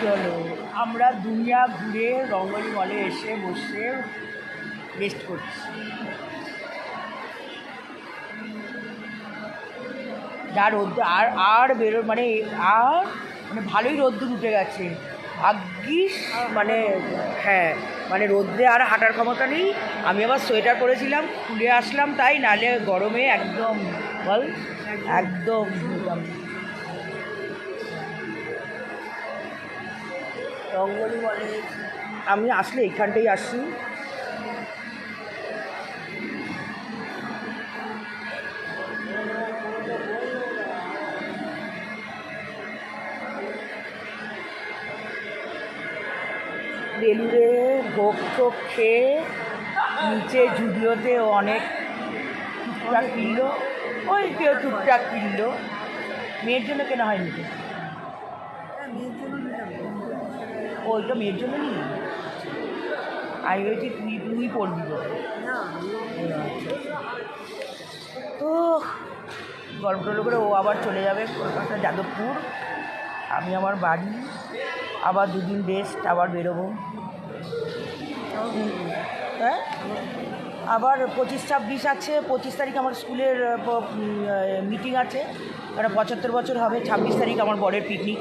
চলো আমরা দুনিয়া ঘুরে রঙ্গলি মলে এসে বসে রেস্ট করছি। যা রোদ্দুর আর আর বেরো মানে ভালোই রোদ্দুর উঠে গেছে। ভাগ্যিস মানে হ্যাঁ মানে রোদ্রে আর হাঁটার ক্ষমতা নেই। আমি আবার সোয়েটার পরেছিলাম, খুলে আসলাম, তাই নালে গরমে একদম বল একদম রঙ্গলি বলে। আমি আসলে এইখানটাই আসি। বেলুড়ে ভোগ টোগ খেয়ে নিচে জুডিওতে অনেক টুকটাক কিনলো, ওই কেউ টুকটাক কিনলো। মেয়ের জন্য কেনা হয়নি তো, ওইটা মেয়ের জন্য নিই। আমি বলছি তুই পড়বি তো। তো গল্প টল্প করে ও আবার চলে যাবে কলকাতা যাদবপুর, আমি আমার বাড়ি। আবার দুদিন রেস্ট, আবার বেরোবো। হ্যাঁ আবার 25-26 আছে। 25 তারিখ আমার স্কুলের মিটিং আছে, কারণ 75 বছর হবে। 26 তারিখ আমার বরের পিকনিক।